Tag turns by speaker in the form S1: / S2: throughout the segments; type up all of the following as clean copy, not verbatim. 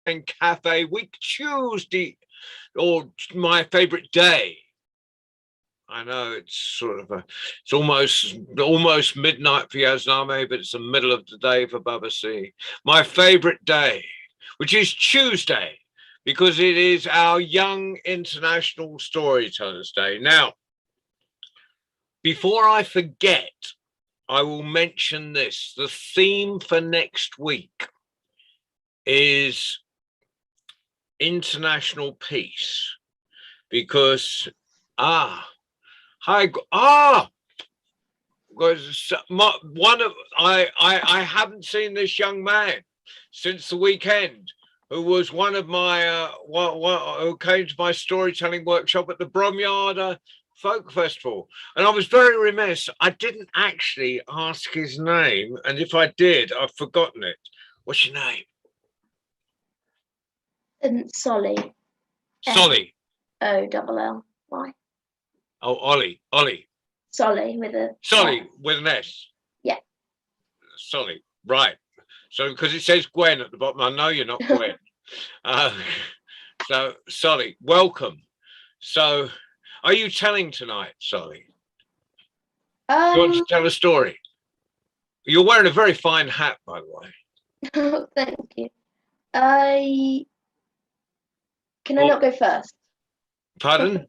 S1: Weekend Cafe, Week Tuesday, or my favorite day. I know it's sort of it's almost midnight for Yazname, but it's the middle of the day for Babasi. My favorite day, which is Tuesday, because it is our Young International Storytellers Day. Now, before I forget, I will mention this. The theme for next week is international peace, because I haven't seen this young man since the weekend, who was one of my who came to my storytelling workshop at the Bromyard Folk Festival, and I was very remiss. I didn't actually ask his name, and if I did, I've forgotten it. What's your name?
S2: Solly.
S1: Solly.
S2: O-double-L-Y.
S1: Oh, Ollie.
S2: Solly with a...
S1: Solly with an S.
S2: Yeah.
S1: Solly, right. So, because it says Gwen at the bottom, I know you're not Gwen. So, Solly, welcome. So, are you telling tonight, Solly? You want to tell a story? You're wearing a very fine hat, by the way.
S2: Thank you. Can I not go first?
S1: Pardon?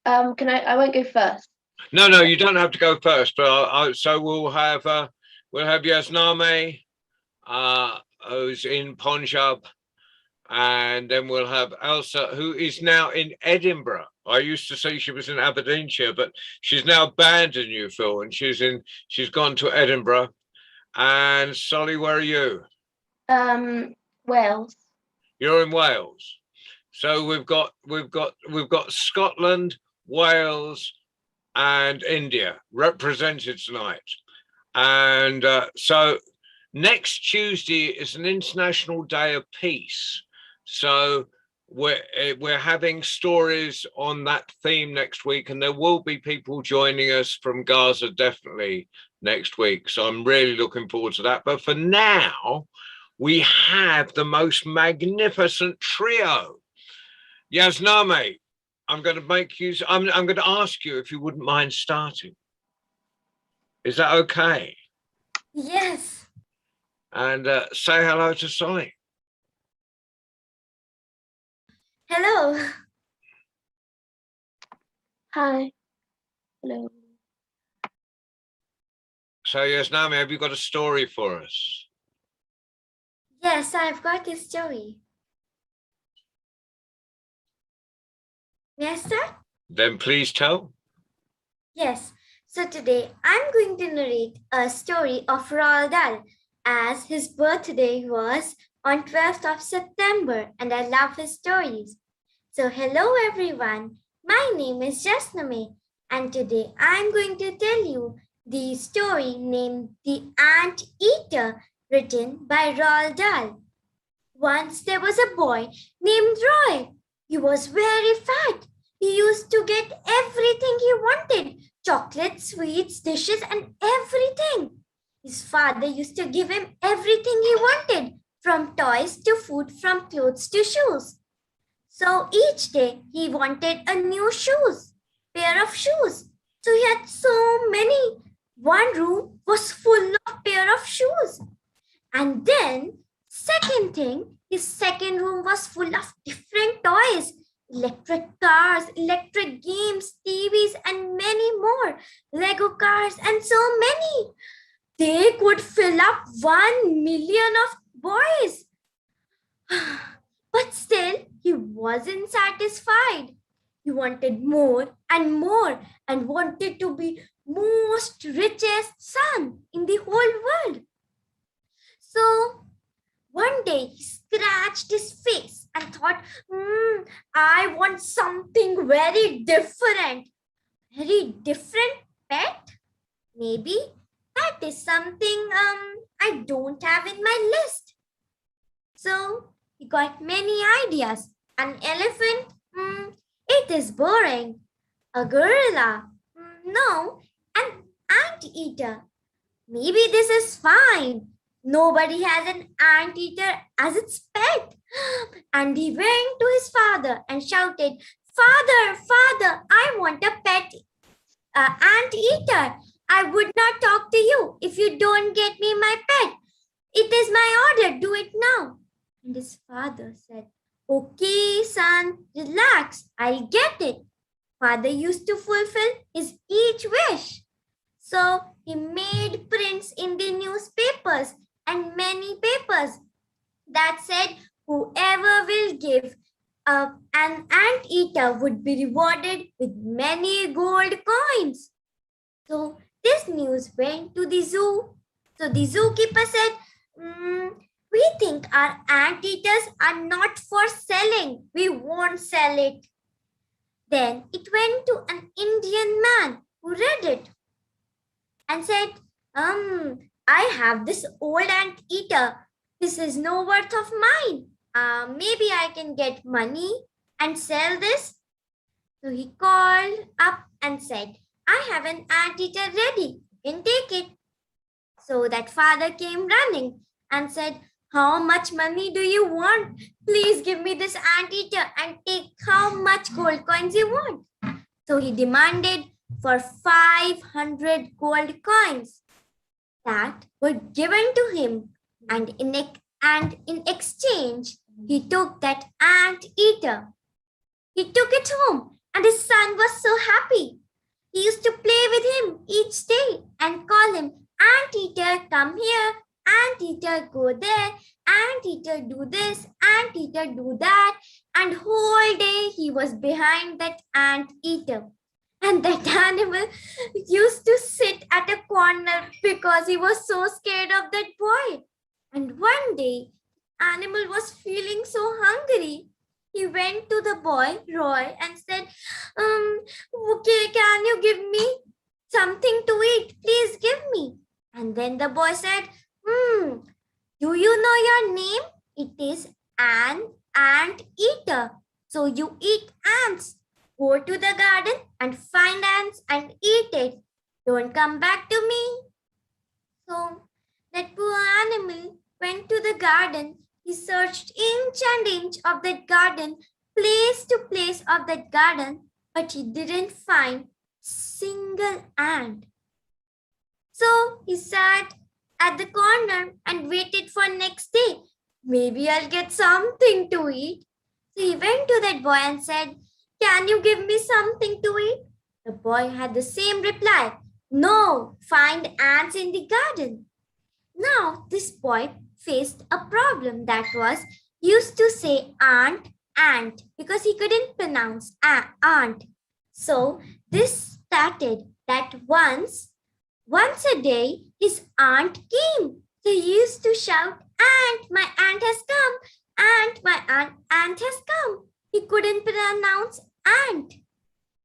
S2: I won't go first.
S1: No, you don't have to go first. But so we'll have Yazname, who's in Punjab, and then we'll have Elsa, who is now in Edinburgh. I used to say she was in Aberdeenshire, but she's now abandoned you, Phil, and she's gone to Edinburgh. And Solly, where are you?
S2: Wales.
S1: You're in Wales. So we've got Scotland, Wales, and India represented tonight. And so next Tuesday is an International Day of Peace. So we're having stories on that theme next week, and there will be people joining us from Gaza definitely next week. So I'm really looking forward to that. But for now, we have the most magnificent trio. Yazname, I'm going to ask you if you wouldn't mind starting. Is that okay?
S3: Yes.
S1: And say hello to Solly.
S3: Hello.
S2: Hi. Hello.
S1: So Yazname, have you got a story for us?
S3: Yes, I've got a story. May I start?
S1: Then please tell.
S3: Yes. So today I'm going to narrate a story of Roald Dahl, as his birthday was on 12th of September, and I love his stories. So hello everyone, my name is Yazname, and today I'm going to tell you the story named The Ant Eater, written by Roald Dahl. Once there was a boy named Roy. He was very fat. He used to get everything he wanted, chocolates, sweets, dishes, and everything. His father used to give him everything he wanted, from toys to food, from clothes to shoes. So each day he wanted a new pair of shoes. So he had so many. One room was full of pair of shoes. And then, second thing, his second room was full of different toys, electric cars, electric games, TVs, and many more, Lego cars, and so many. They could fill up 1 million of boys. But still, he wasn't satisfied. He wanted more and wanted to be most richest son in the whole world. So one day he scratched his face and thought, I want something very different. Very different pet? Maybe that is something I don't have in my list. So he got many ideas. An elephant? It is boring. A gorilla? No. An anteater? Maybe this is fine. Nobody has an anteater as its pet. And he went to his father and shouted, Father, Father, I want a pet anteater. I would not talk to you if you don't get me my pet. It is my order. Do it now. And his father said, Okay, son, relax. I'll get it. Father used to fulfill his each wish. So he made prints in the newspapers and many papers that said, whoever will give an anteater would be rewarded with many gold coins. So this news went to the zoo. So the zookeeper said, we think our anteaters are not for selling. We won't sell it. Then it went to an Indian man who read it and said, I have this old anteater. This is no worth of mine. Maybe I can get money and sell this. So he called up and said, I have an anteater ready. You can take it. So that father came running and said, how much money do you want? Please give me this anteater and take how much gold coins you want. So he demanded for 500 gold coins that were given to him. And in exchange, he took that anteater. He took it home and his son was so happy. He used to play with him each day and call him, Anteater, come here. Anteater, go there. Anteater, do this. Anteater, do that. And whole day he was behind that anteater. And that animal used to sit at a corner because he was so scared of that boy. And one day, animal was feeling so hungry. He went to the boy, Roy, and said, okay, can you give me something to eat? Please give me. And then the boy said, do you know your name? It is an anteater. So you eat ants. Go to the garden and find ants and eat it. Don't come back to me. So that poor animal went to the garden. He searched inch and inch of that garden, place to place of that garden, but he didn't find single ant. So he sat at the corner and waited for next day. Maybe I'll get something to eat. So he went to that boy and said, can you give me something to eat? The boy had the same reply. No, find ants in the garden. Now this boy faced a problem that was used to say ant because he couldn't pronounce aunt. So this started that once a day his aunt came. So he used to shout, Aunt, my aunt has come. Aunt, my aunt has come. He couldn't pronounce aunt.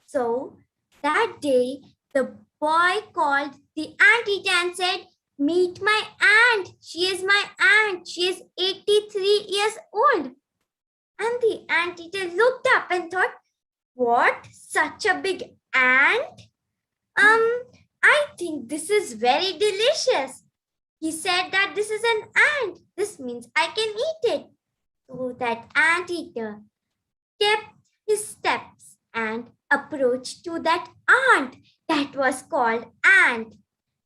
S3: So that day the boy called the anteater and said, meet my aunt. She is my aunt. She is 83 years old. And the anteater looked up and thought, what? Such a big ant? I think this is very delicious. He said that this is an ant. This means I can eat it. So that anteater kept his steps and approached to that ant that was called ant.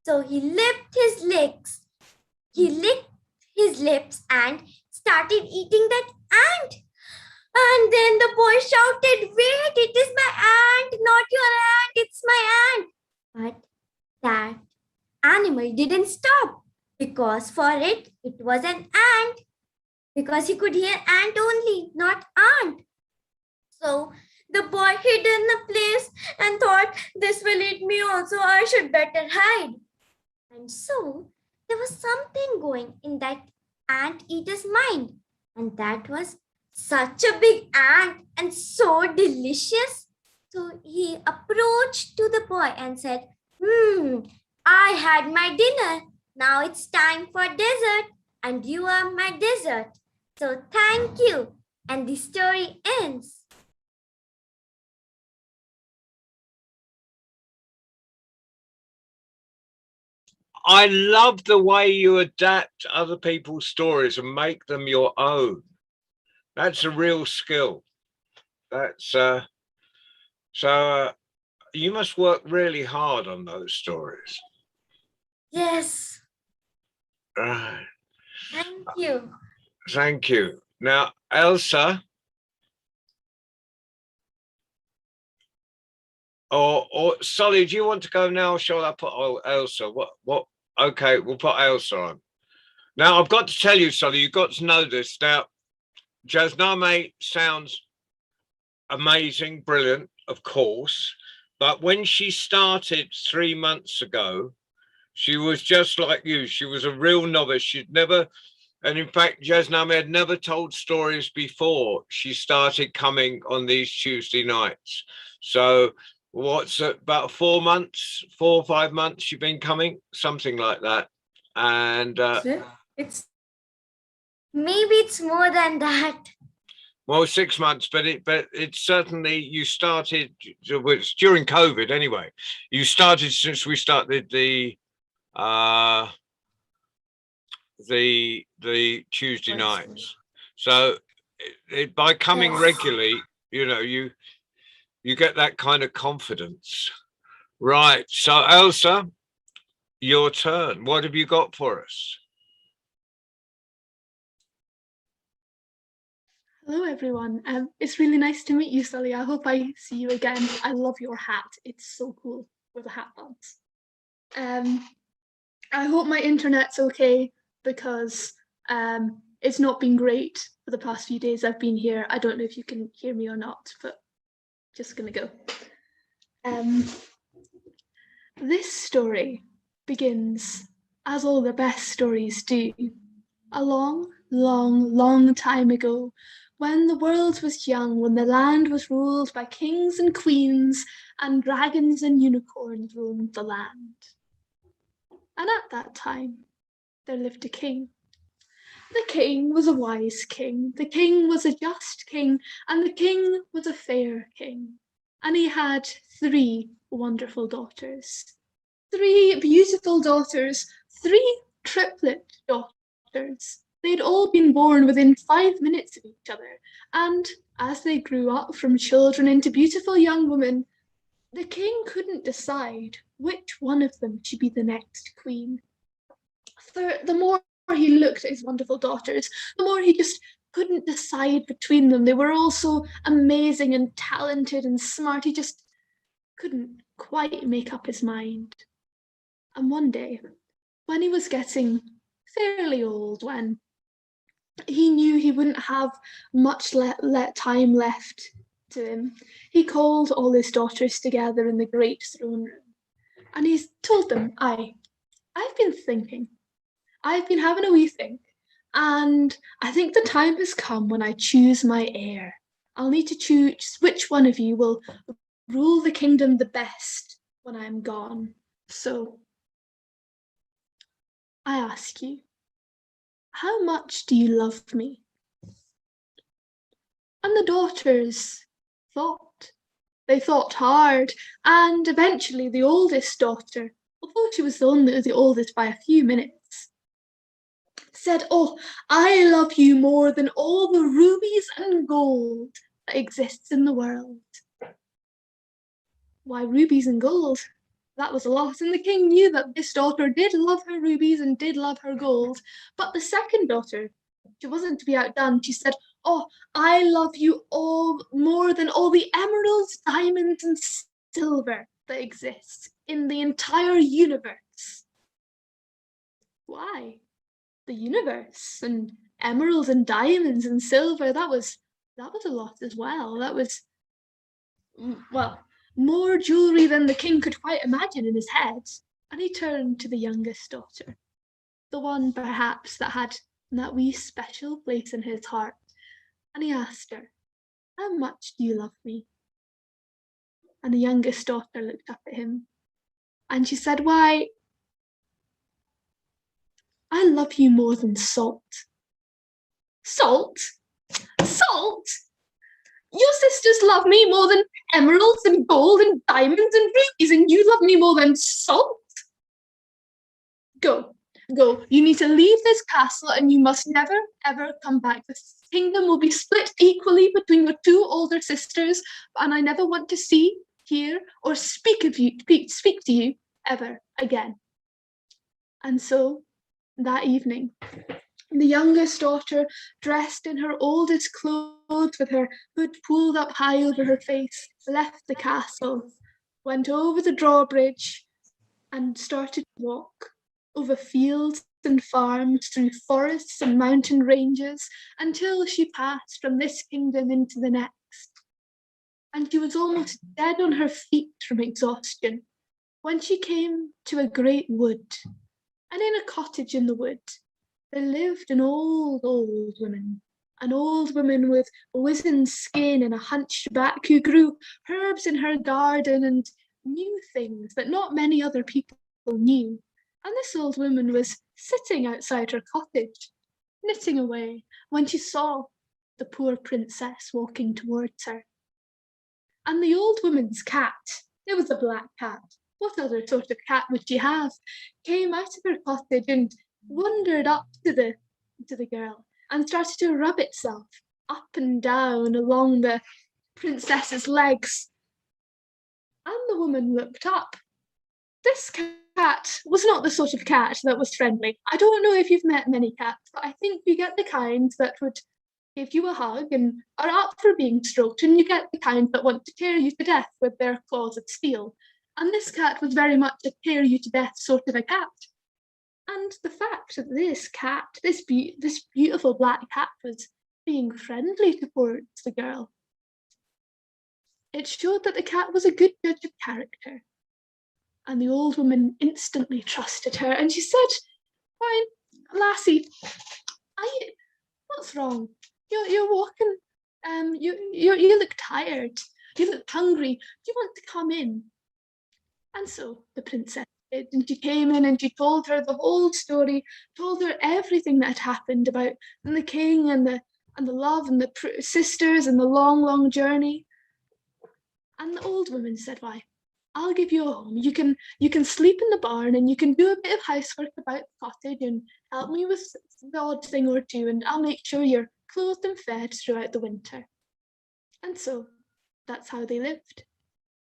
S3: So he licked his lips. He licked his lips and started eating that ant. And then the boy shouted, wait, it is my aunt, not your aunt, it's my aunt. But that animal didn't stop because for it was an ant. Because he could hear ant only, not aunt. So the boy hid in the place and thought, this will eat me also, I should better hide. And so there was something going in that anteater's mind. And that was such a big ant and so delicious. So he approached to the boy and said, I had my dinner. Now it's time for dessert and you are my dessert. So thank you. And the story ends.
S1: I love the way you adapt other people's stories and make them your own. That's a real skill. That's you must work really hard on those stories.
S3: Yes.
S1: Right.
S3: Thank you.
S1: Thank you. Now, Elsa, or Solly, do you want to go now? Or shall I put Elsa? What? Okay, we'll put Elsa on. Now, I've got to tell you, Solly, you've got to know this. Now, Jasname sounds amazing, brilliant, of course. But when she started 3 months ago, she was just like you. She was a real novice. She'd never, and in fact, Jasname had never told stories before she started coming on these Tuesday nights. So what's it, about 4 months, 4 or 5 months you've been coming, something like that. And
S3: It's maybe it's more than that.
S1: well, 6 months, but it's certainly, you started, it's during COVID anyway. You started since we started the Tuesday nights. So by coming
S3: Yes.
S1: regularly, you know, you get that kind of confidence. Right. So Elsa, your turn. What have you got for us?
S4: Hello, everyone. It's really nice to meet you, Sully. I hope I see you again. I love your hat. It's so cool with the hat bands. I hope my internet's okay because it's not been great for the past few days I've been here. I don't know if you can hear me or not, but just gonna go. This story begins, as all the best stories do, a long, long, long time ago, when the world was young, when the land was ruled by kings and queens, and dragons and unicorns roamed the land. And at that time, there lived a king. The king was a wise king, the king was a just king, and the king was a fair king. And he had 3 wonderful daughters. 3 beautiful daughters, 3 triplet daughters. They'd all been born within 5 minutes of each other, and as they grew up from children into beautiful young women, the king couldn't decide which one of them should be the next queen. The more he looked at his wonderful daughters, the more he just couldn't decide between them. They were all so amazing and talented and smart. He just couldn't quite make up his mind. And one day, when he was getting fairly old, when he knew he wouldn't have much time left to him, he called all his daughters together in the great throne room. And he told them, I've been thinking. I've been having a wee think. And I think the time has come when I choose my heir. I'll need to choose which one of you will rule the kingdom the best when I am gone. So I ask you, how much do you love me? And the daughters thought. They thought hard, and eventually the oldest daughter, although she was only the oldest by a few minutes, said, oh, I love you more than all the rubies and gold that exists in the world. Why, rubies and gold? That was a lot, and the king knew that this daughter did love her rubies and did love her gold. But the second daughter, she wasn't to be outdone. She said, oh, I love you all more than all the emeralds, diamonds, and silver that exist in the entire universe. Why? The universe and emeralds and diamonds and silver, that was a lot as well. That was, well, more jewelry than the king could quite imagine in his head. And he turned to the youngest daughter, the one perhaps that had that wee special place in his heart. And he asked her, how much do you love me? And the youngest daughter looked up at him and she said, why, I love you more than salt. Salt? Salt? Your sisters love me more than emeralds and gold and diamonds and rubies, and you love me more than salt? Go, go. You need to leave this castle and you must never, ever come back. This kingdom will be split equally between your two older sisters, and I never want to see, hear, or speak to you ever again. And so, that evening, the youngest daughter, dressed in her oldest clothes with her hood pulled up high over her face, left the castle, went over the drawbridge, and started to walk over fields and farms, through forests and mountain ranges, until she passed from this kingdom into the next. And she was almost dead on her feet from exhaustion when she came to a great wood. And in a cottage in the wood, there lived an old woman with a wizened skin and a hunched back, who grew herbs in her garden and knew things that not many other people knew. And this old woman was sitting outside her cottage, knitting away, when she saw the poor princess walking towards her. And the old woman's cat, it was a black cat, what other sort of cat would she have, came out of her cottage and wandered up to the girl and started to rub itself up and down along the princess's legs. And the woman looked up. This cat was not the sort of cat that was friendly. I don't know if you've met many cats, but I think you get the kind that would give you a hug and are up for being stroked, and you get the kind that want to tear you to death with their claws of steel. And this cat was very much a tear you to death sort of a cat. And the fact that this cat, this beautiful black cat, was being friendly towards the girl, it showed that the cat was a good judge of character. And the old woman instantly trusted her, and she said, "Fine, lassie, what's wrong? You're walking. You look tired. You look hungry. Do you want to come in?" And so the princess did, and she came in and she told her the whole story, told her everything that had happened about the king and the love and the sisters and the long, long journey. And the old woman said, "Why, I'll give you a home. You can sleep in the barn, and you can do a bit of housework about the cottage and help me with the odd thing or two, and I'll make sure you're clothed and fed throughout the winter." And so that's how they lived.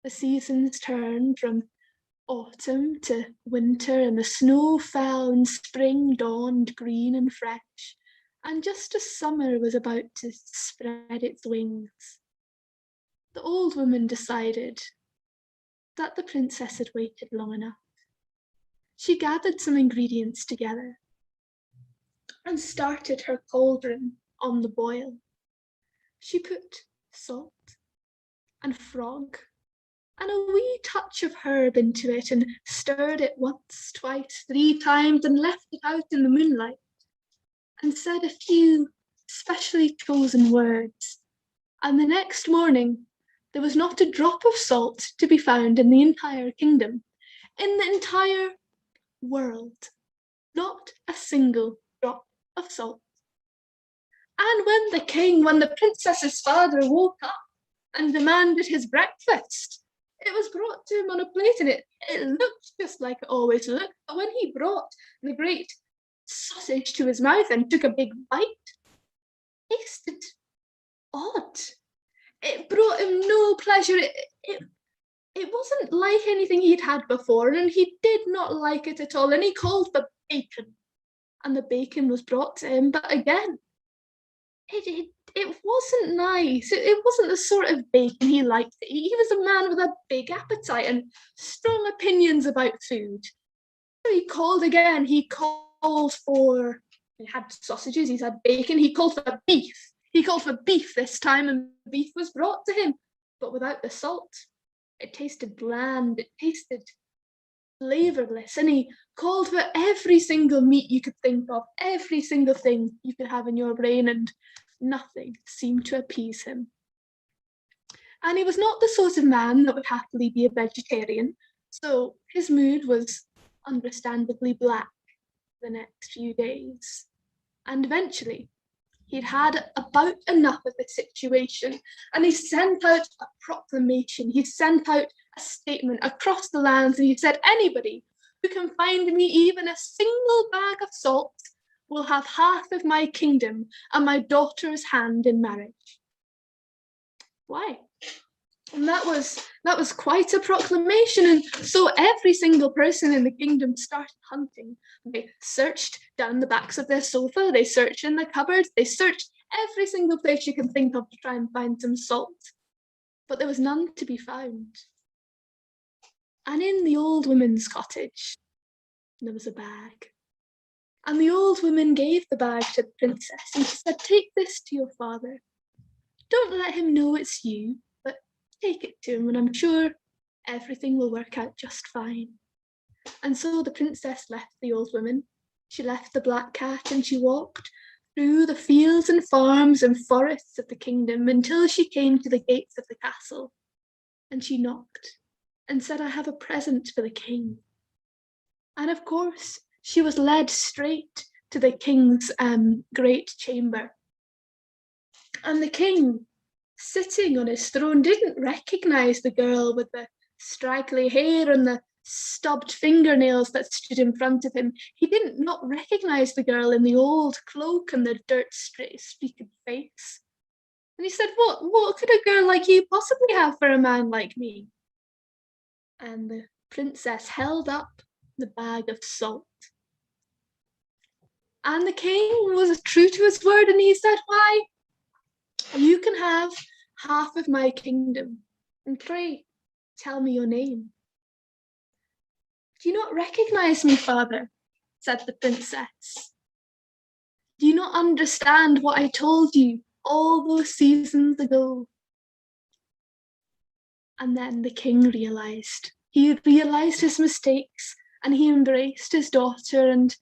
S4: The seasons turned from autumn to winter, and the snow fell, and spring dawned green and fresh. And just as summer was about to spread its wings, the old woman decided that the princess had waited long enough. She gathered some ingredients together and started her cauldron on the boil. She put salt and frog and a wee touch of herb into it, and stirred it once, twice, 3 times, and left it out in the moonlight, and said a few specially chosen words. And the next morning, there was not a drop of salt to be found in the entire kingdom, in the entire world, not a single drop of salt. And when the princess's father woke up and demanded his breakfast, it was brought to him on a plate, and it looked just like it always looked. But when he brought the great sausage to his mouth and took a big bite, it tasted odd. It brought him no pleasure. It wasn't like anything he'd had before, and he did not like it at all. And he called for bacon, and the bacon was brought to him. But again, it wasn't nice. It wasn't the sort of bacon he liked to eat. He was a man with a big appetite and strong opinions about food. So he called again. He had sausages, he had bacon, he called for beef. He called for beef this time, and beef was brought to him, but without the salt. It tasted bland, it tasted flavourless, and he called for every single meat you could think of, every single thing you could have in your brain, and nothing seemed to appease him. And he was not the sort of man that would happily be a vegetarian, so his mood was understandably black the next few days. And eventually, he'd had about enough of the situation, and he sent out a proclamation. He sent out a statement across the lands, and he said, "Anybody who can find me even a single bag of salt will have half of my kingdom and my daughter's hand in marriage. Why? And that was quite a proclamation, and so every single person in the kingdom started hunting. They searched down the backs of their sofa, they searched in the cupboards, they searched every single place you can think of to try and find some salt, but there was none to be found. And in the old woman's cottage, there was a bag. And the old woman gave the bag to the princess and she said, "Take this to your father. Don't let him know it's you, but take it to him and I'm sure everything will work out just fine." And so the princess left the old woman. She left the black cat and she walked through the fields and farms and forests of the kingdom until she came to the gates of the castle. And she knocked and said, "I have a present for the king." And of course, she was led straight to the king's great chamber. And the king, sitting on his throne, didn't recognize the girl with the straggly hair and the stubbed fingernails that stood in front of him. He did not recognize the girl in the old cloak and the dirt-streaked face. And he said, what could a girl like you possibly have for a man like me?" And the princess held up the bag of salt. And the king was true to his word and he said, "Why, you can have half of my kingdom. And pray, tell me your name." "Do you not recognize me, father?" said the princess. "Do you not understand what I told you all those seasons ago?" And then the king realized. He realized his mistakes and he embraced his daughter. And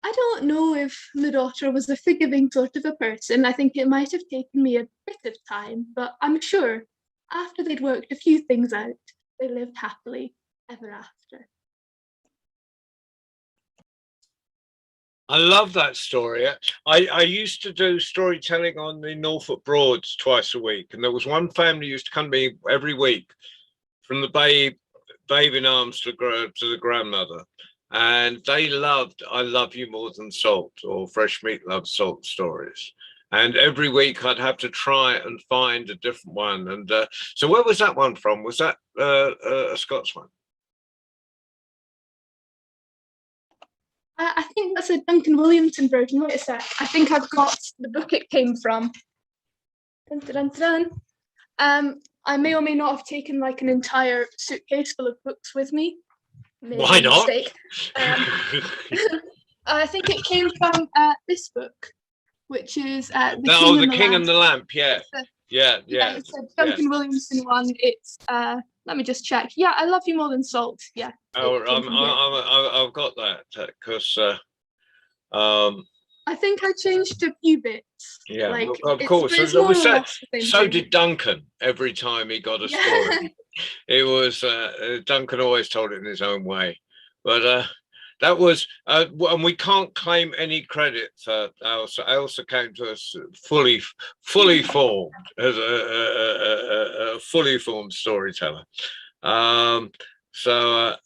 S4: I don't know if the daughter was a forgiving sort of a person. I think it might have taken me a bit of time, but I'm sure after they'd worked a few things out, they lived happily ever after.
S1: I love that story. I used to do storytelling on the Norfolk Broads twice a week, and there was one family who used to come to me every week, from the babe in arms to the grandmother, and they loved "I Love You More Than Salt" or "Fresh Meat Loves Salt" stories. And every week I'd have to try and find a different one. And so where was that one from? Was that a Scots one?
S4: I think that's a Duncan Williamson version. Wait a sec. I think I've got the book it came from. Dun, dun, dun, dun. I may or may not have taken like an entire suitcase full of books with me. Maybe
S1: Why
S4: a
S1: not?
S4: mistake. I think it came from this book, which is
S1: The King and the Lamp. Yeah. Yeah.
S4: It's a Duncan Williamson one. It's let me just check. Yeah, "I Love You More Than Salt." Yeah.
S1: Oh, I've got that because
S4: I think I changed a few bits.
S1: yeah,
S4: like,
S1: of course.
S4: it's
S1: So,
S4: more or less the same
S1: so
S4: thing.
S1: did Duncan every time he got a story. It was Duncan always told it in his own way, but that was and we can't claim any credit for Ailsa. Ailsa came to us fully formed as a fully formed storyteller. So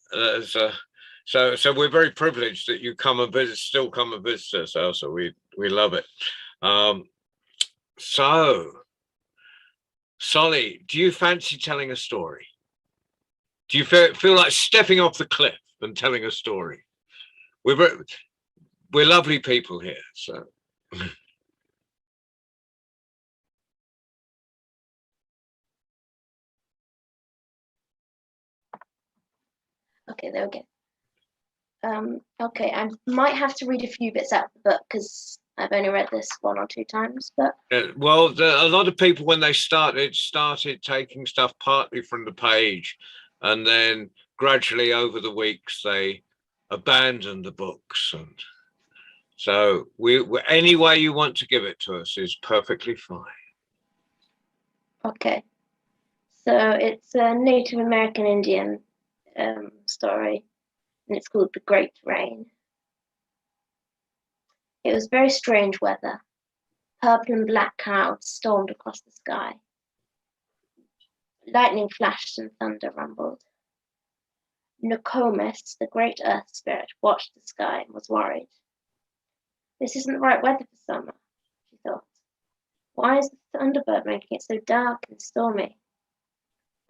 S1: we're very privileged that you come and visit, still come and visit us, Ailsa. We love it. So, Solly, do you fancy telling a story? Do you feel like stepping off the cliff and telling a story? We're lovely people here, so.
S2: Okay, there we go. Okay, I might have to read a few bits out of the book because I've only read this 1 or 2 times, but
S1: Well, a lot of people, when they started taking stuff partly from the page, and then gradually over the weeks they abandoned the books. And so any way you want to give it to us is perfectly fine.
S2: okay. So it's a Native American Indian story, and it's called The Great Rain. It was very strange weather. Purple and black clouds stormed across the sky. Lightning flashed and thunder rumbled. Nokomis, the great earth spirit, watched the sky and was worried. This isn't the right weather for summer, she thought. Why is the Thunderbird making it so dark and stormy?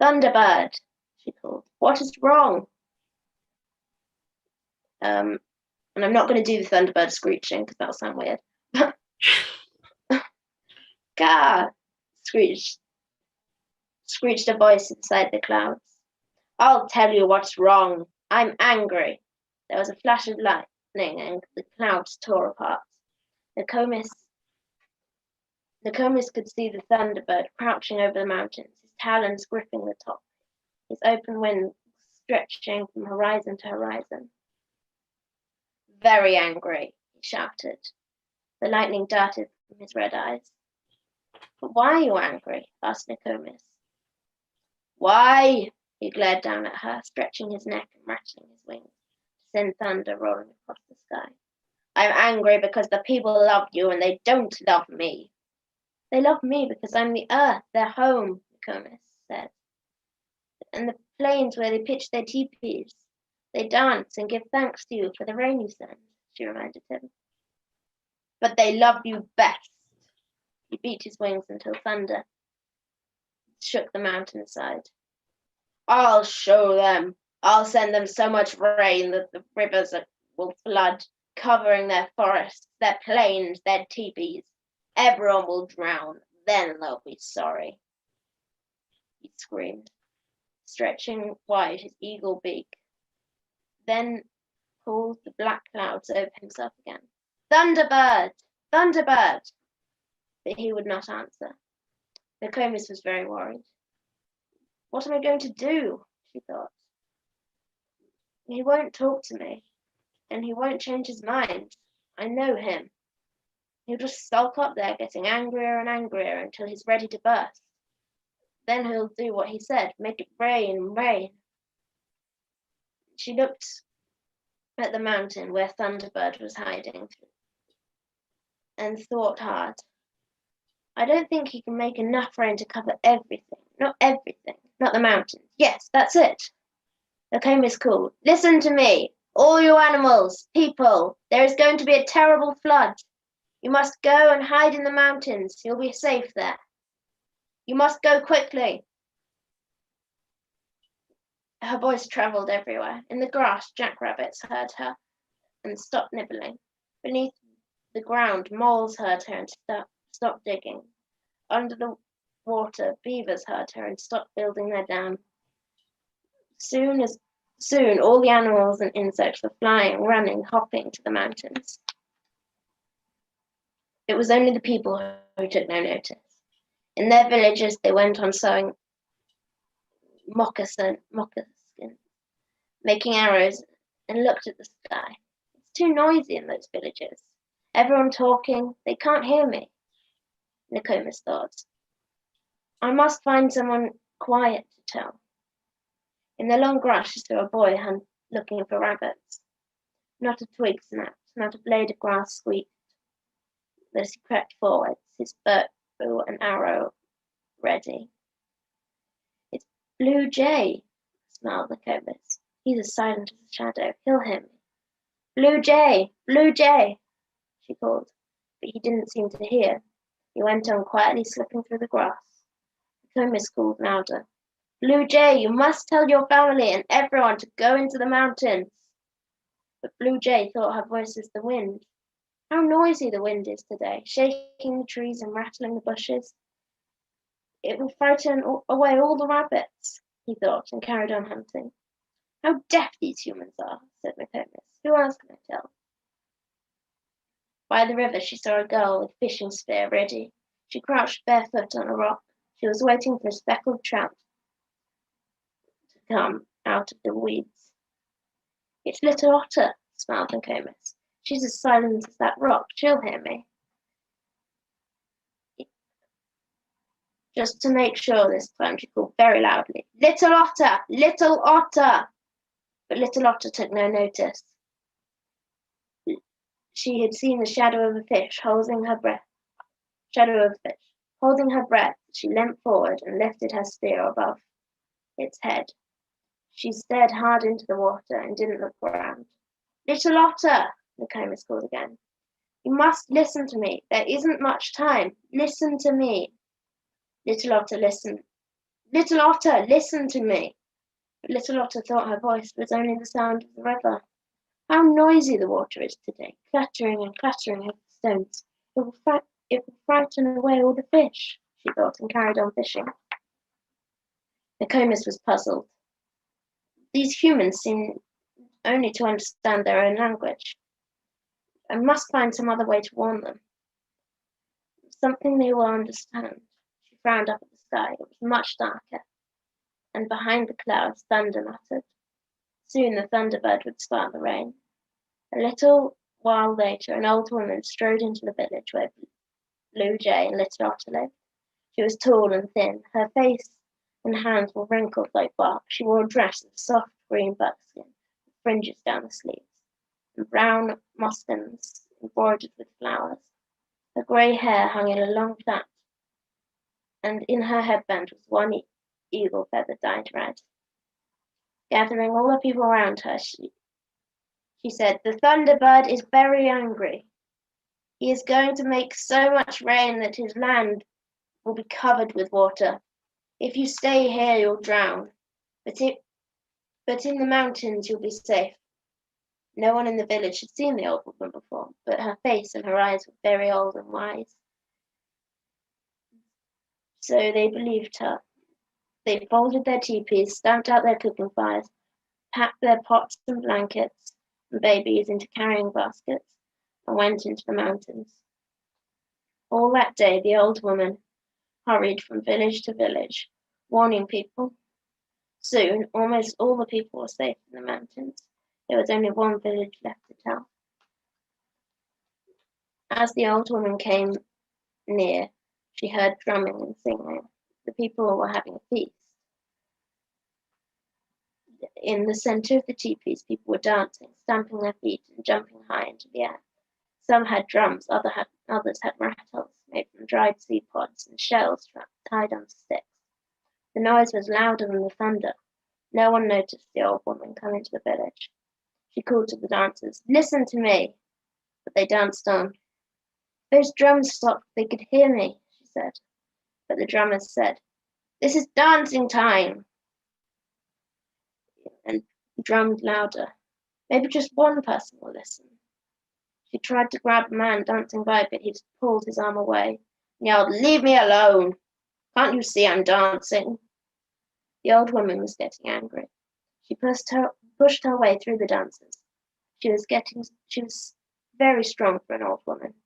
S2: Thunderbird, she called. What is wrong? And I'm not going to do the Thunderbird screeching because that'll sound weird. Gah! Screeched a voice inside the clouds. I'll tell you what's wrong. I'm angry. There was a flash of lightning and the clouds tore apart. Nokomis could see the Thunderbird crouching over the mountains, his talons gripping the top, his open wings stretching from horizon to horizon. Very angry, he shouted. The lightning darted from his red eyes. But why are you angry? Asked Nokomis. Why? He glared down at her, stretching his neck and rattling his wings to send thunder rolling across the sky. I'm angry because the people love you and they don't love me. They love me because I'm the earth, their home, Nokomis said. And the plains where they pitch their teepees. They dance and give thanks to you for the rain you send, she reminded him. But they love you best. He beat his wings until thunder shook the mountainside. I'll show them. I'll send them so much rain that the rivers will flood, covering their forests, their plains, their teepees. Everyone will drown. Then they'll be sorry. He screamed, stretching wide his eagle beak. Then pulled the black clouds over himself again. Thunderbird! Thunderbird! But he would not answer. Nokomis was very worried. What am I going to do? She thought. He won't talk to me, and he won't change his mind. I know him. He'll just sulk up there, getting angrier and angrier until he's ready to burst. Then he'll do what he said, make it rain and rain. She looked at the mountain where Thunderbird was hiding and thought hard. I don't think he can make enough rain to cover everything. Not everything. Not the mountains. Yes, that's it. Nokomis called. Listen to me. All you animals, people, there is going to be a terrible flood. You must go and hide in the mountains. You'll be safe there. You must go quickly. Her voice travelled everywhere. In the grass, jackrabbits heard her and stopped nibbling. Beneath the ground, moles heard her and stopped digging. Under the water, beavers heard her and stopped building their dam. Soon, all the animals and insects were flying, running, hopping to the mountains. It was only the people who took no notice. In their villages, they went on sewing moccasins, making arrows, and looked at the sky. It's too noisy in those villages. Everyone talking, they can't hear me. Nokomis thought. I must find someone quiet to tell. In the long grass, she saw a boy looking for rabbits. Not a twig snapped, not a blade of grass squeaked. As he crept forwards, his bow and arrow ready. It's Blue Jay, smiled Nokomis. He's as silent as a shadow. He'll hear me. Blue Jay! Blue Jay! She called, but he didn't seem to hear. He went on quietly slipping through the grass. Nokomis called louder. Blue Jay, you must tell your family and everyone to go into the mountains. But Blue Jay thought her voice was the wind. How noisy the wind is today, shaking the trees and rattling the bushes. It will frighten away all the rabbits, he thought, and carried on hunting. How deaf these humans are, said Nokomis. Who else can I tell? By the river, she saw a girl with fishing spear ready. She crouched barefoot on a rock. She was waiting for a speckled trout to come out of the weeds. It's Little Otter, smiled Nokomis. She's as silent as that rock. She'll hear me. Just to make sure this time, she called very loudly, Little Otter! Little Otter! But Little Otter took no notice. She had seen the shadow of a fish holding her breath. Holding her breath, she leant forward and lifted her spear above its head. She stared hard into the water and didn't look around. Little Otter, Nokomis called again. You must listen to me. There isn't much time. Listen to me. Little Otter listened. Little Otter, listen to me. But Little Otter thought her voice was only the sound of the river. How noisy the water is today, clattering and clattering over the stones. It will frighten away all the fish, she thought, and carried on fishing. Nokomis was puzzled. These humans seem only to understand their own language. I must find some other way to warn them. Something they will understand. She frowned up at the sky. It was much darker, and behind the clouds thunder muttered. Soon the thunderbird would start the rain. A little while later, an old woman strode into the village where Blue Jay and Little Otter lived. She was tall and thin. Her face and hands were wrinkled like bark. She wore a dress of soft green buckskin with fringes down the sleeves, and brown moccasins embroidered with flowers. Her grey hair hung in a long plait, and in her headband was one eagle feather dyed red. Gathering all the people around her, she said, "The Thunderbird is very angry. He is going to make so much rain that his land will be covered with water. If you stay here, you'll drown. But in the mountains, you'll be safe." No one in the village had seen the old woman before, but her face and her eyes were very old and wise. So they believed her. They folded their teepees, stamped out their cooking fires, packed their pots and blankets and babies into carrying baskets, and went into the mountains. All that day, the old woman hurried from village to village, warning people. Soon, almost all the people were safe in the mountains. There was only one village left to tell. As the old woman came near, she heard drumming and singing. The people were having a feast. In the center of the teepees, people were dancing, stamping their feet and jumping high into the air. Some had drums, others had rattles made from dried seed pods and shells tied on sticks. The noise was louder than the thunder. No one noticed the old woman come into the village. She called to the dancers, "Listen to me." But they danced on. "Those drums stopped, they could hear me," she said. But the drummers said, "This is dancing time," and drummed louder. Maybe just one person will listen. She tried to grab a man dancing by, but he just pulled his arm away and yelled, "Leave me alone. Can't you see I'm dancing?" The old woman was getting angry. She pushed her way through the dancers. She was very strong for an old woman.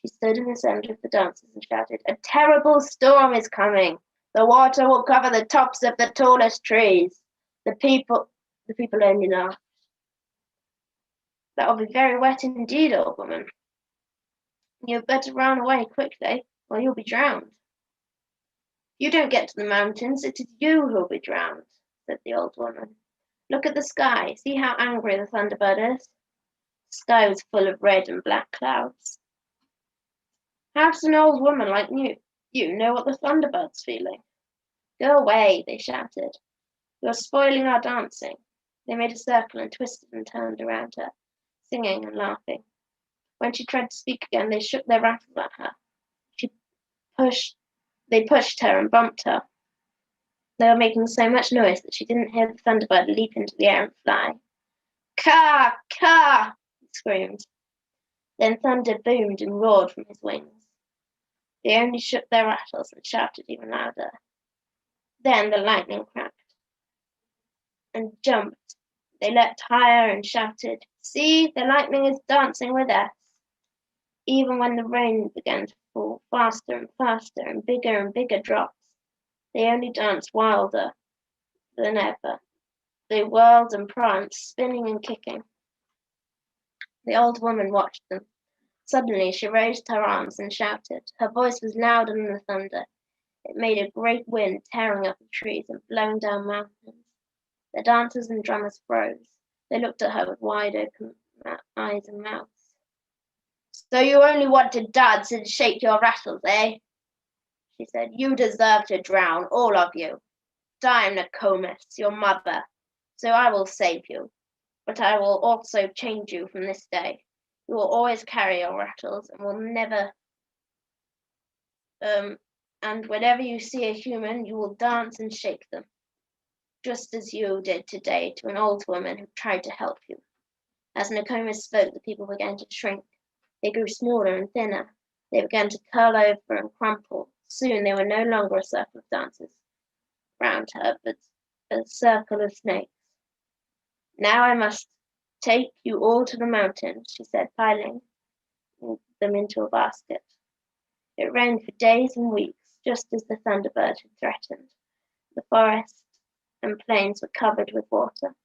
S2: She stood in the center of the dancers and shouted, "A terrible storm is coming. The water will cover the tops of the tallest trees." The people only laughed. "That will be very wet indeed, old woman. You'd better run away quickly, or you'll be drowned." "You don't get to the mountains, it is you who'll be drowned," said the old woman. "Look at the sky. See how angry the Thunderbird is." The sky was full of red and black clouds. "How does an old woman like you know what the Thunderbird's feeling?" "Go away," they shouted. "You're spoiling our dancing." They made a circle and twisted and turned around her, singing and laughing. When she tried to speak again, they shook their rattles at her. They pushed her and bumped her. They were making so much noise that she didn't hear the Thunderbird leap into the air and fly. "Caw, caw!" he screamed. Then thunder boomed and roared from his wings. They only shook their rattles and shouted even louder. Then the lightning cracked and jumped. They leapt higher and shouted, "See, the lightning is dancing with us." Even when the rain began to fall faster and faster and bigger drops, they only danced wilder than ever. They whirled and pranced, spinning and kicking. The old woman watched them. Suddenly she raised her arms and shouted. Her voice was louder than the thunder. It made a great wind tearing up the trees and blowing down mountains. The dancers and drummers froze. They looked at her with wide open eyes and mouths. "So you only want to dance and shake your rattles, eh?" she said. "You deserve to drown, all of you. Die, Nokomis, your mother. So I will save you, but I will also change you from this day. You will always carry your rattles and will never and whenever you see a human, you will dance and shake them, just as you did today to an old woman who tried to help you. As Nokomis spoke, the people began to shrink. They grew smaller and thinner. They began to curl over and crumple. Soon they were no longer a circle of dancers round her, but a circle of snakes. Now I must take you all to the mountains, she said, piling them into a basket. It rained for days and weeks, just as the Thunderbird had threatened. The forest and plains were covered with water.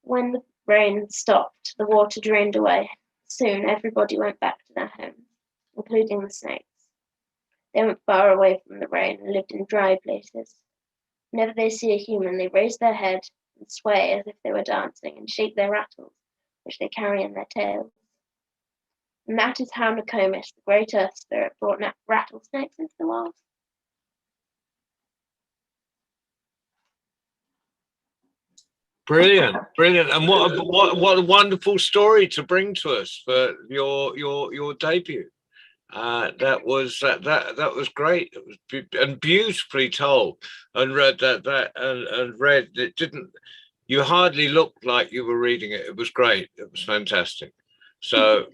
S2: When the rain stopped, the water drained away. Soon everybody went back to their homes, including the snakes. They went far away from the rain and lived in dry places. Whenever they see a human, they raise their head and sway as if they were dancing and shake their rattles, which they carry in their tails. And that is how Nokomis, the great earth spirit, brought rattlesnakes into the world.
S1: Brilliant, brilliant, and what a wonderful story to bring to us for your debut. That was great. It was and beautifully told, and read and read. It didn't. You hardly looked like you were reading it. It was great. It was fantastic. So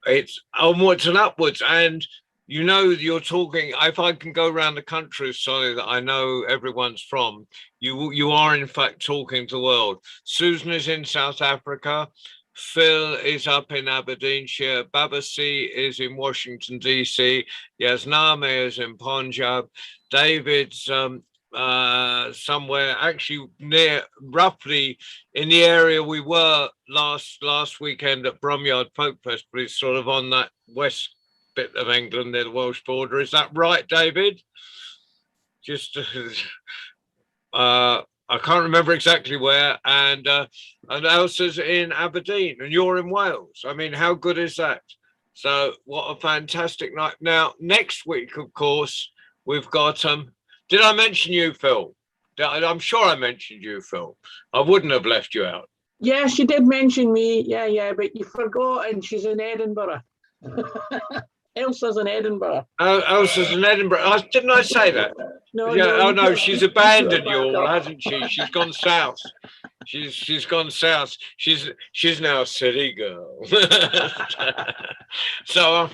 S1: it's onwards and upwards, and you know, you're talking. If I can go around the country, sorry, that I know everyone's from, you are in fact talking to the world. Susan is in South Africa. Phil is up in Aberdeenshire. Babasi is in Washington, D.C. Yasname is in Punjab. David's somewhere actually near, roughly in the area we were last weekend at Bromyard Folk Festival. It's sort of on that west bit of England near the Welsh border. Is that right, David? Just I can't remember exactly where, and Elsa's in Aberdeen, and you're in Wales. I mean, how good is that? So, what a fantastic night! Now, next week, of course, we've got. Did I mention you, Phil? I'm sure I mentioned you, Phil. I wouldn't have left you out.
S5: Yes, you did mention me. Yeah, but you forgot, and she's in Edinburgh. Elsa's in Edinburgh.
S1: Oh, Elsa's in Edinburgh. Didn't I say that?
S5: No,
S1: yeah.
S5: no,
S1: Oh no, she's abandoned you all,
S5: up.
S1: hasn't she? She's gone south. She's gone south. She's now a city girl. So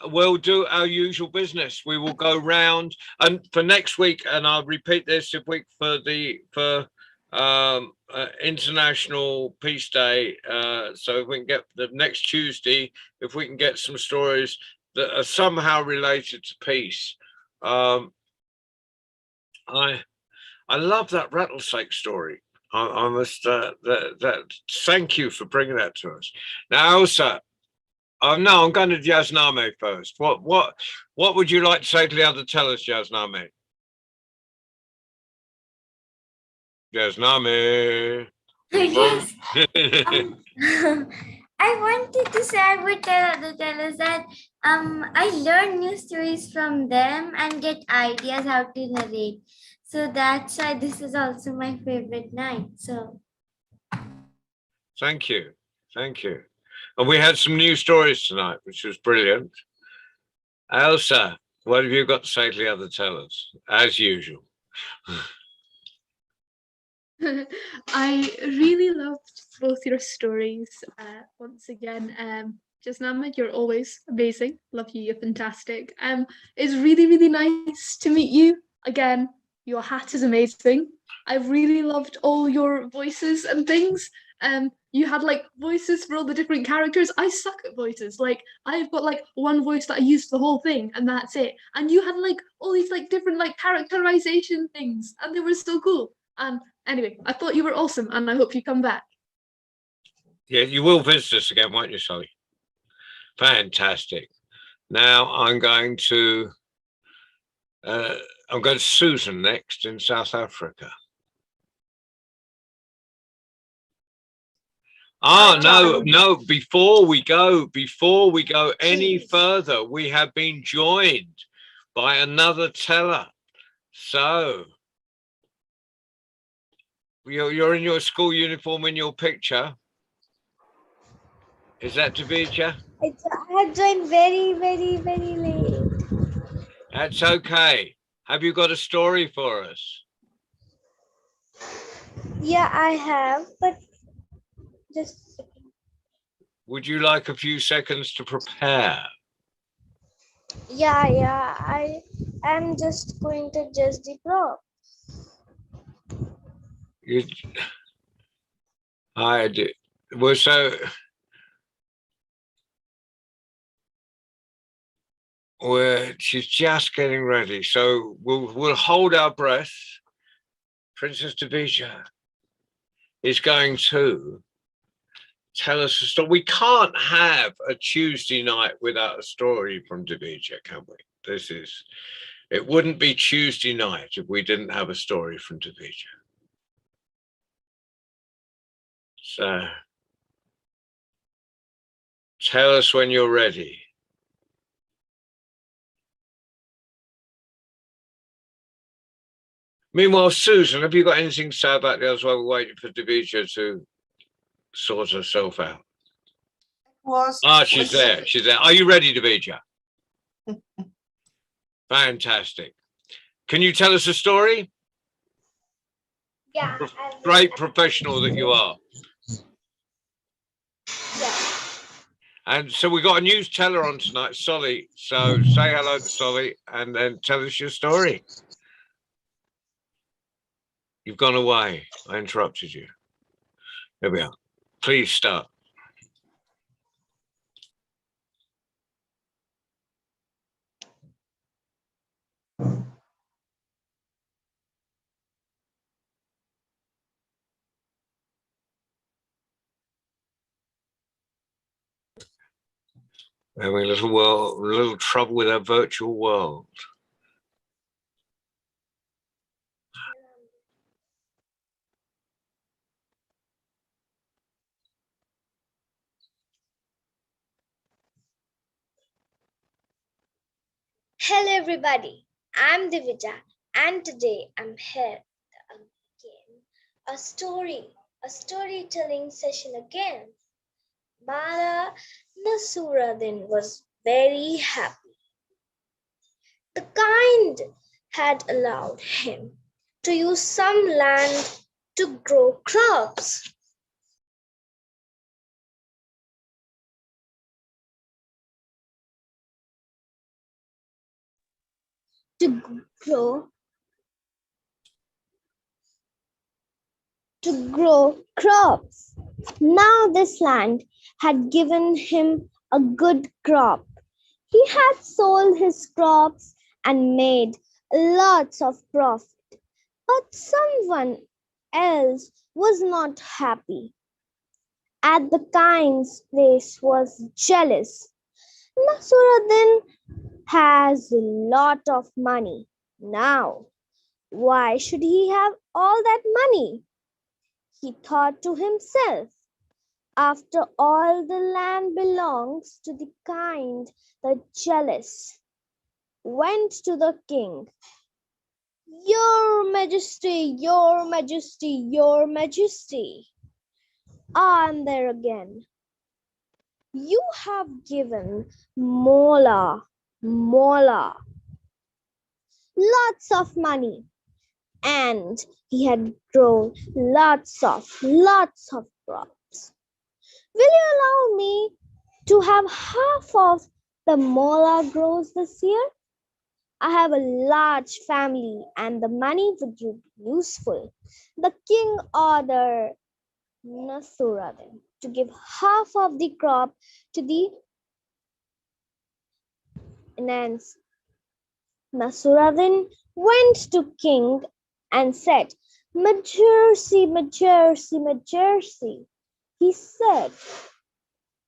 S1: we'll do our usual business. We will go round, and for next week, and I'll repeat this for International Peace Day. So if we can get the next Tuesday, if we can get some stories that are somehow related to peace. I love that rattlesnake story. I must thank you for bringing that to us. Now, Elsa, no, I'm going to Yasname first. What would you like to say to the other tellers, Yasname? Yasname.
S3: Yes. I wanted to say, I would tell other tellers that I learn new stories from them and get ideas how to narrate. So that's why this is also my favorite night. So
S1: thank you. And we had some new stories tonight, which was brilliant. Elsa, what have you got to say to the other tellers, as usual?
S4: I really loved both your stories. Once again, Jasnama, you're always amazing. Love you. You're fantastic. It's really, really nice to meet you again. Your hat is amazing. I really loved all your voices and things. You had like voices for all the different characters. I suck at voices. Like I've got like one voice that I use for the whole thing, and that's it. And you had like all these like different like characterization things, and they were so cool. And anyway, I thought you were awesome, and I hope you come back.
S1: Yeah, you will visit us again, won't you, Sally? Fantastic. Now I'm going to Susan next in South Africa. No, before we go any further, we have been joined by another teller. So You're in your school uniform in your picture. Is that Davija?
S3: I had joined very, very, very late.
S1: That's okay. Have you got a story for us?
S3: Yeah, I have, but just a second.
S1: Would you like a few seconds to prepare?
S3: Yeah, I am just going to judge the crop.
S1: You, I did. Well, so she's just getting ready. So we'll hold our breath. Princess Davija is going to tell us a story. We can't have a Tuesday night without a story from Davija, can we? It wouldn't be Tuesday night if we didn't have a story from Davija. So tell us when you're ready. Meanwhile, Susan, have you got anything to say about the others while we're waiting for Davija to sort herself out? She's there. She's there. Are you ready, Davija? Fantastic. Can you tell us a story?
S3: Yeah.
S1: Great professional that you are.
S3: Yeah.
S1: And so we got a news teller on tonight, Solly. So say hello to Solly and then tell us your story. You've gone away. I interrupted you. There we are. Please start. Having a little trouble with our virtual world.
S3: Hello, everybody. I'm Davija, and today I'm here again. A storytelling session again. Mala Nasuruddin was very happy. The kind had allowed him to use some land to grow crops. To grow crops. Now this land had given him a good crop. He had sold his crops and made lots of profit. But someone else was not happy. At the kind's place was jealous. Nasuruddin has a lot of money now. Why should he have all that money? He thought to himself. After all, the land belongs to the kind, the jealous. Went to the king. Your Majesty, Your Majesty, Your Majesty. I'm there again. You have given Mola lots of money, and he had grown lots of crops. Will you allow me to have half of the Mola grows this year? I have a large family and the money would be useful. The king ordered Nasuruddin to give half of the crop to the enhanced. Nasuruddin went to king and said, Majesty, Majesty, Majesty. He said,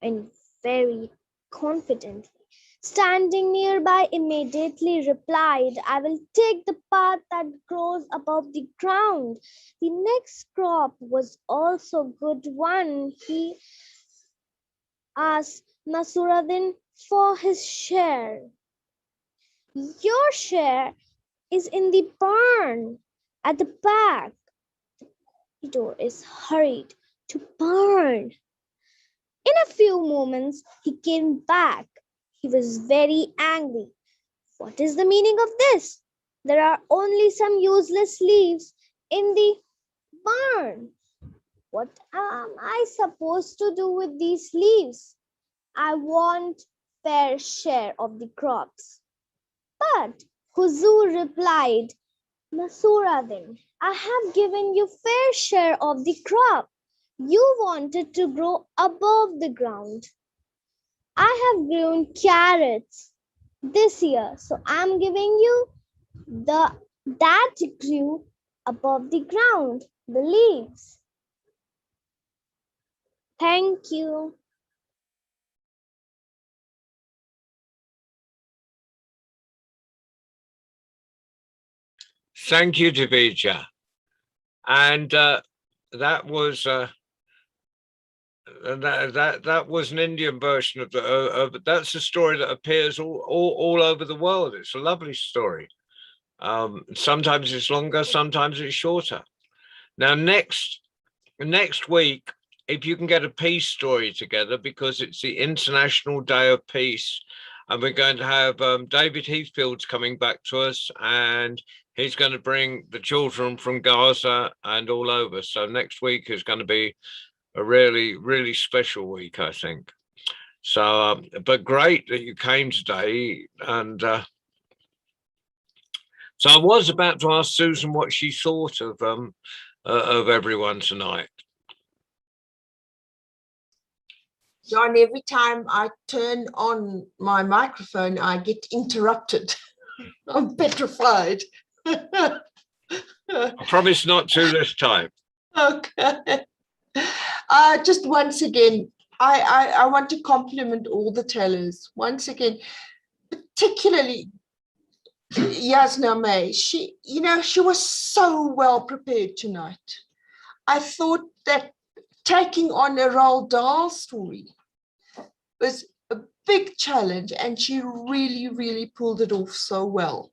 S3: and very confidently, standing nearby immediately replied, I will take the path that grows above the ground. The next crop was also a good one. He asked Nasuruddin for his share. Your share is in the barn at the back.
S6: Theodore is hurried to burn. In a few moments, he came back. He was very angry. What is the meaning of this? There are only some useless leaves in the barn. What am I supposed to do with these leaves? I want fair share of the crops. But Huzur replied, Masuradin, I have given you fair share of the crop. You wanted to grow above the ground. I have grown carrots this year, so I'm giving you that grew above the ground, the leaves. Thank you.
S1: Thank you, Divija. And that was that was an Indian version of the. That's a story that appears all over the world. It's a lovely story. Sometimes it's longer, sometimes it's shorter. Now, next week, if you can get a peace story together, because it's the International Day of Peace, and we're going to have David Heathfield's coming back to us, and he's going to bring the children from Gaza and all over. So next week is going to be a really, really special week, I think. So, but great that you came today. And so I was about to ask Susan what she thought of everyone tonight.
S7: John, every time I turn on my microphone, I get interrupted. I'm petrified.
S1: I promise not to this time.
S7: Okay. Just once again, I want to compliment all the tellers. Once again, particularly Yasna May. She was so well prepared tonight. I thought that taking on a Roald Dahl story was a big challenge, and she really, really pulled it off so well.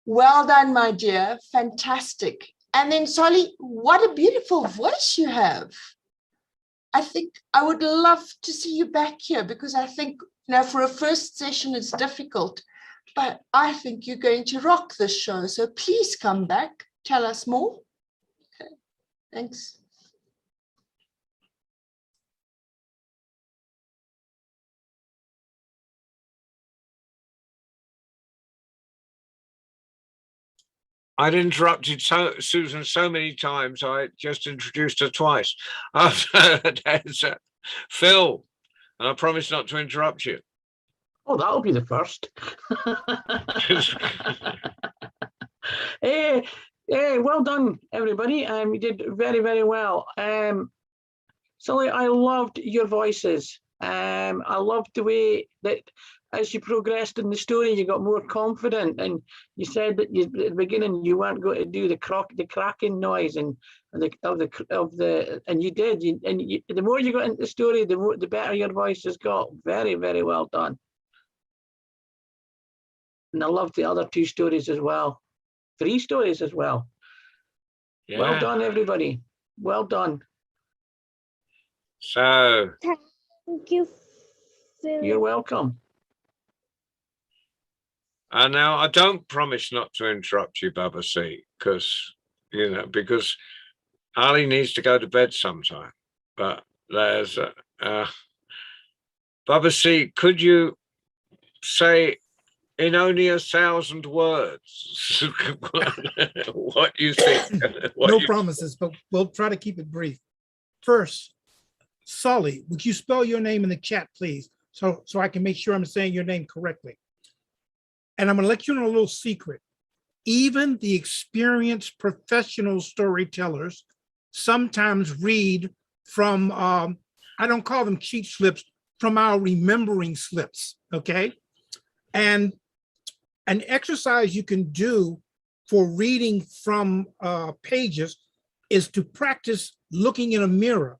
S7: Well done, my dear. Fantastic. And then, Solly, what a beautiful voice you have. I think I would love to see you back here, because I think, for a first session, it's difficult, but I think you're going to rock this show. So please come back. Tell us more. Okay. Thanks.
S1: I'd interrupted Susan so many times, I just introduced her twice. There's Phil, and I promise not to interrupt you.
S5: Oh, that'll be the first. Well done, everybody. You did very, very well. Sully, I loved your voices. I loved the way that as you progressed in the story, you got more confident, and you said that at the beginning you weren't going to do the cracking noise and you did. The more you got into the story, the better your voice has got. Very, very well done. And I loved the other two stories as well. 3 stories as well. Yeah. Well done, everybody. Well done.
S1: So
S6: Thank you, Phil.
S5: You're welcome.
S1: And now I don't promise not to interrupt you, Baba C, because Ali needs to go to bed sometime. But there's Baba C, could you say in only 1,000 words what you think?
S8: No promises, but we'll try to keep it brief. First, Sully, would you spell your name in the chat, please, so I can make sure I'm saying your name correctly? And I'm going to let you know a little secret. Even the experienced professional storytellers sometimes read from, I don't call them cheat slips, from our remembering slips, okay? And an exercise you can do for reading from pages is to practice looking in a mirror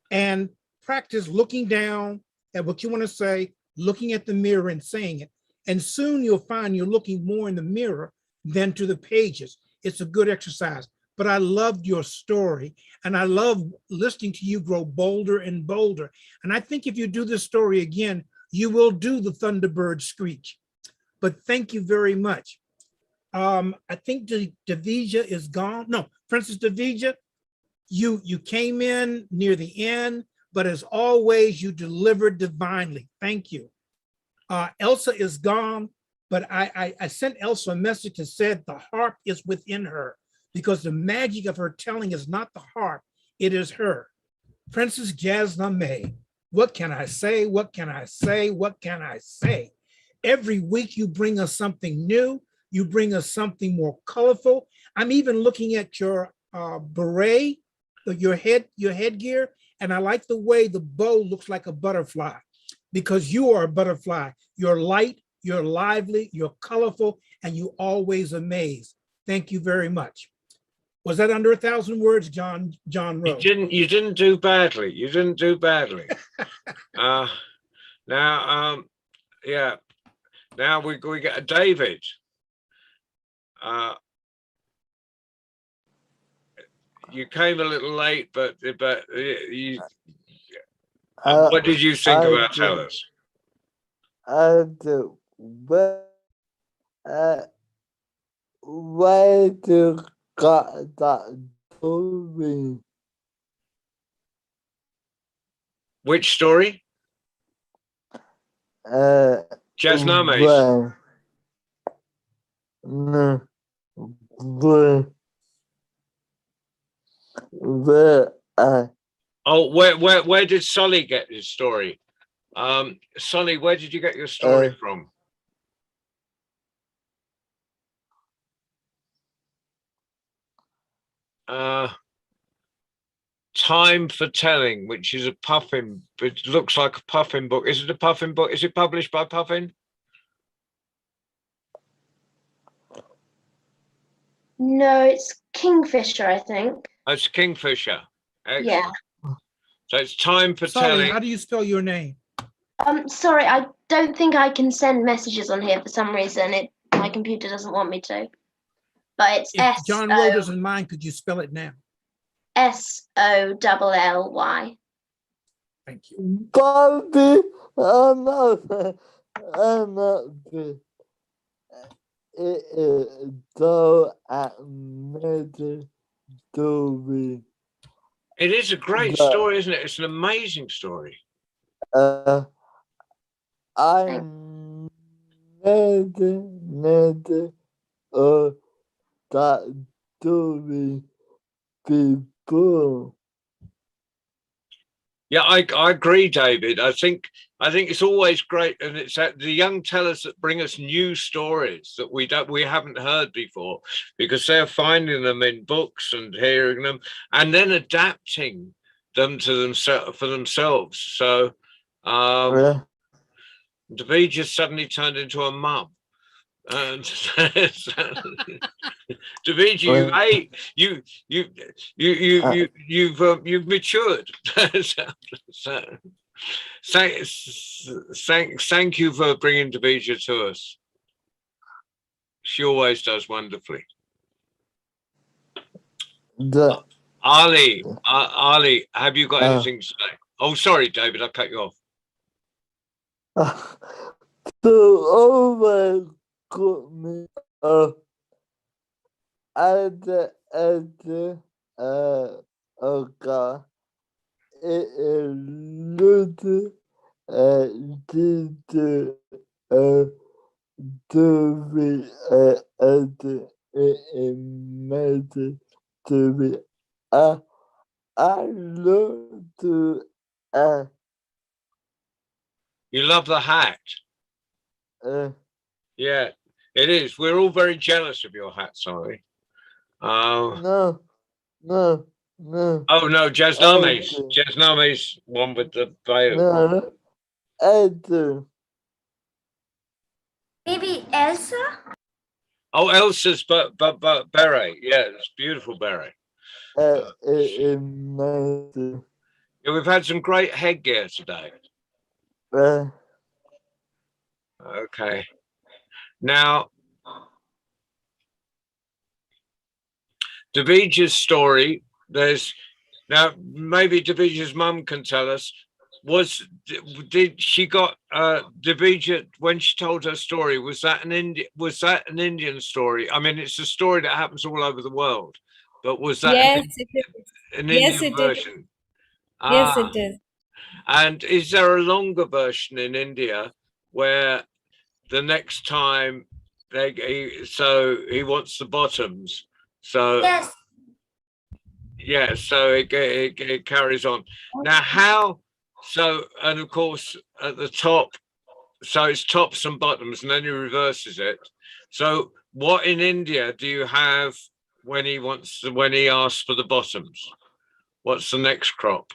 S8: and practice looking down at what you want to say, looking at the mirror and saying it. And soon you'll find you're looking more in the mirror than to the pages. It's a good exercise. but I loved your story. And I love listening to you grow bolder and bolder. And I think if you do this story again, you will do the Thunderbird screech. But thank you very much. I think Davija is gone. No, Princess Davija, you came in near the end, but as always, you delivered divinely. Thank you. Elsa is gone, but I sent Elsa a message that said the harp is within her, because the magic of her telling is not the harp, it is her. Princess Jasna May, what can I say? What can I say? What can I say? Every week you bring us something new. You bring us something more colorful. I'm even looking at your beret, your headgear, and I like the way the bow looks like a butterfly, because you are a butterfly. You're light, you're lively, you're colorful, and you always amaze. Thank you very much. Was that under 1,000 words, John Rowe?
S1: You didn't do badly. You didn't do badly. Yeah. Now we get a David. You came a little late, but you. What did you think about Tellers?
S9: Where to got that story?
S1: Which story? Jasname's.
S9: No,
S1: Where did Sully get his story? Sully, where did you get your story from? Time for Telling, which is a Puffin. It looks like a Puffin book. Is it a Puffin book? Is it published by Puffin?
S2: No, it's Kingfisher, I think.
S1: Oh, it's Kingfisher. Excellent.
S2: Yeah.
S1: So it's Time for
S8: Sully,
S1: Telling.
S8: how do you spell your name?
S2: Sorry, I don't think I can send messages on here for some reason. My computer doesn't want me to. But it's
S8: If John Rowe doesn't mind, could you spell it now?
S2: SOLLY.
S8: Thank you.
S9: Bobby, I'm not it is so amazing story.
S1: It is a great story, isn't it? It's an amazing story.
S9: I never that story before.
S1: Yeah, I agree, David. I think it's always great, and it's the young tellers that bring us new stories that we haven't heard before, because they're finding them in books and hearing them, and then adapting them to themselves. So, David just suddenly turned into a mum. And David, you've matured. Thank you for bringing Davija to us. She always does wonderfully. Ali, have you got anything to say? Oh, sorry, David, I cut you off.
S9: So got me okay, it is little to be I love to
S1: You love the hat. Yeah, it is. We're all very jealous of your hat, sorry.
S9: no.
S1: Oh no, Jasname's one with the veil.
S9: No, I do.
S3: Maybe Elsa?
S1: Oh, Elsa's but beret. Yeah, it's beautiful beret. Yeah, we've had some great headgear today. Okay. Now, Davija's story, there's now maybe Davija's mum can tell us, did she got Davija when she told her story, was that an Indian story? I mean, it's a story that happens all over the world, but was that
S10: Yes, it is.
S1: an
S10: Yes,
S1: Indian
S10: it is.
S1: version?
S10: Yes,
S1: Ah,
S10: it is.
S1: and is there a longer version in India where the next time he wants the bottoms? So
S3: Yes.
S1: yeah, so it carries on. Now how? So and of course at the top, so it's tops and bottoms, and then he reverses it. So what in India do you have when he asks for the bottoms? What's the next crop?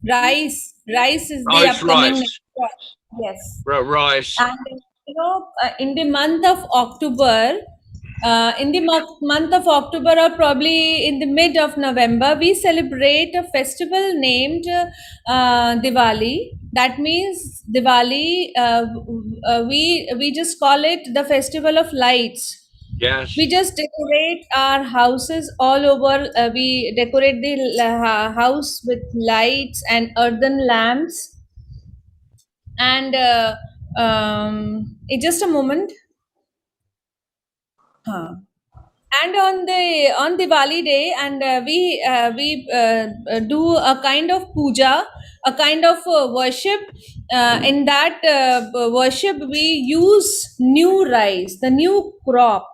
S10: Rice. Rice is
S1: Oh,
S10: the
S1: it's
S10: upcoming
S1: rice.
S10: next crop. Yes.
S1: Rice.
S10: And in the month of October, month of October, or probably in the mid of November, we celebrate a festival named Diwali. That means Diwali. We just call it the festival of lights.
S1: Yes.
S10: We just decorate our houses all over. We decorate the house with lights and earthen lamps. And just a moment. Huh. And on Diwali day, and we do a kind of puja, a kind of worship. In that worship, we use new rice, the new crop,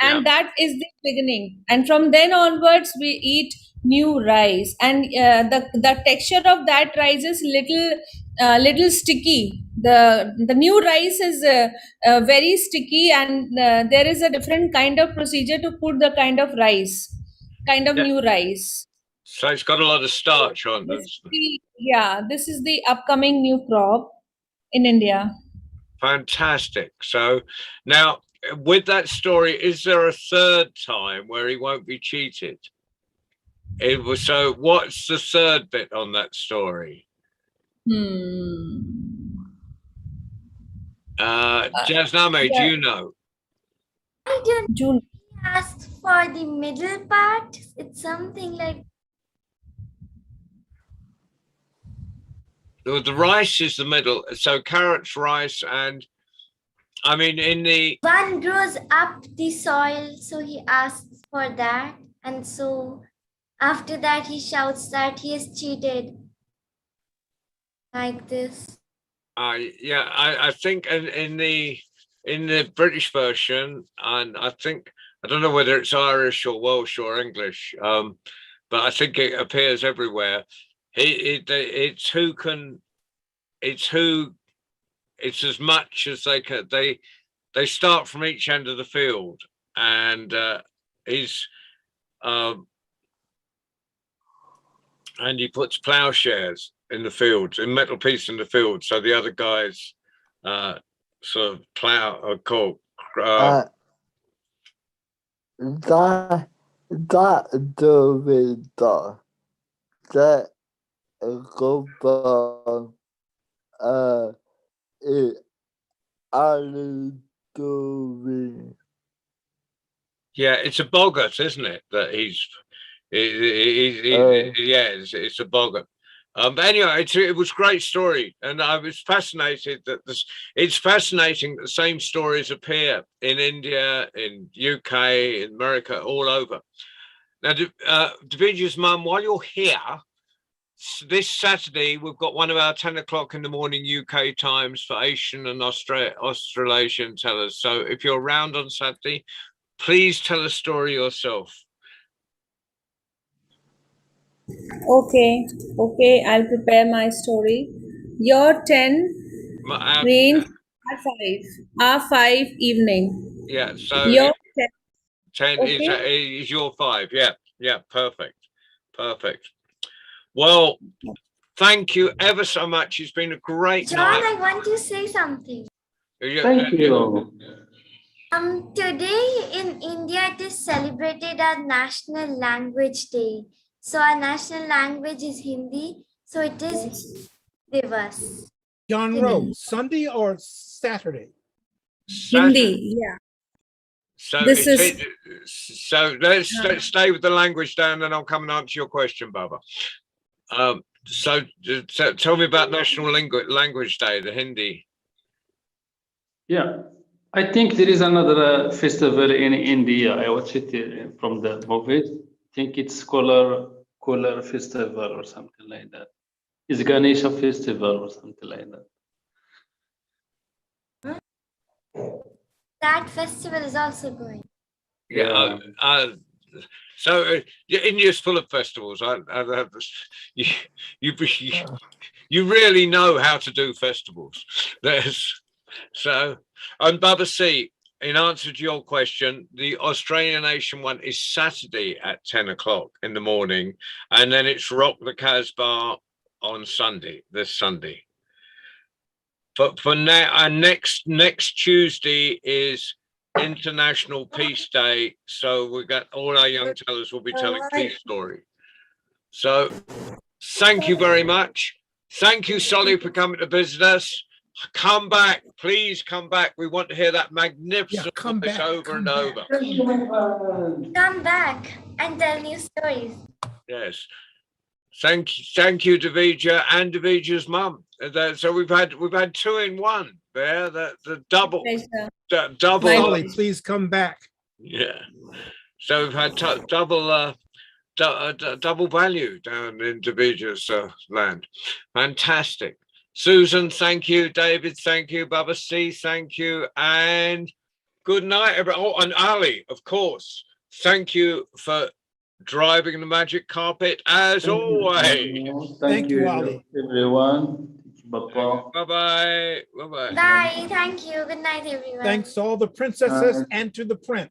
S1: Yeah.
S10: and that is the beginning. And from then onwards, we eat new rice, and the texture of that rice is little sticky. The new rice is very sticky, and there is a different kind of procedure to put the kind of
S1: Yeah.
S10: new rice.
S1: So it's got a lot of starch on it.
S10: This is the upcoming new crop in India.
S1: Fantastic. So now with that story, is there a third time where he won't be cheated? So what's the third bit on that story? Jasname, do you know?
S3: I don't
S10: June.
S3: ask for the middle part. It's something like
S1: The rice is the middle. So carrots, rice, and I mean in the
S3: one grows up the soil, so he asks for that, and so after that he shouts that he is cheated. Like this.
S1: I think in the British version, and I don't know whether it's Irish or Welsh or English, but I think it appears everywhere. It's as much as they can. They start from each end of the field, and and he puts plowshares in the fields, in metal pieces in the field, so the other guys sort of plow or call.
S9: That Davida, that go
S1: Yeah, it's a boggart, isn't it? That he's it's a boggart. But anyway, it was a great story, and I was fascinated that it's fascinating that the same stories appear in India, in UK, in America, all over. Now, Davija's mum, while you're here, this Saturday, we've got one of our 10 o'clock in the morning UK times for Asian and Australasian tellers. So if you're around on Saturday, please tell a story yourself.
S10: Okay, I'll prepare my story. Your 10 range R5 evening.
S1: Yeah, so
S10: Your
S1: 10
S10: okay.
S1: is your 5. Yeah, perfect. Well, thank you ever so much. It's been a great
S3: John,
S1: night.
S3: I want to say something.
S5: Thank you.
S3: Today in India, it is celebrated as National Language Day. So our national language is Hindi. So it is Divas.
S8: John Rose, Sunday or Saturday?
S10: Hindi. Yeah.
S1: So
S10: This
S1: so let's stay with the language down, and I'll come and answer your question, Baba. So tell me about National Language Day, the Hindi.
S11: Yeah, I think there is another festival in India. I watched it from the movies. I think it's Kolar Festival or something like that. It's Ganesha Festival or something like that.
S3: That festival is also going.
S1: Yeah. So India's full of festivals. You really know how to do festivals. And Baba C, in answer to your question, the Australian Nation one is Saturday at 10 o'clock in the morning, and then it's Rock the Casbah on Sunday, this Sunday. But for now, our next Tuesday is International Peace Day, so we got all our young tellers will be telling peace story. So thank you very much. Thank you, Solly, for coming to visit us. Come back, please come back. We want to hear that magnificent voice over and over.
S3: Come back and tell new stories.
S1: Yes. Thank you, Davija and Davija's mum. So we've had 2 in 1 there. The double. Double.
S8: Solly, please come back.
S1: Yeah. So we've had double value down in Davija's land. Fantastic. Susan, thank you. David, thank you. Baba C, thank you. And good night, everyone. Oh, and Ali, of course. Thank you for driving the magic carpet as always.
S11: Thank you,
S8: Ali.
S11: everyone. Bye-bye.
S1: Bye-bye. Bye-bye.
S3: Bye. Thank you. Good night, everyone.
S8: Thanks to all the princesses and to the prince.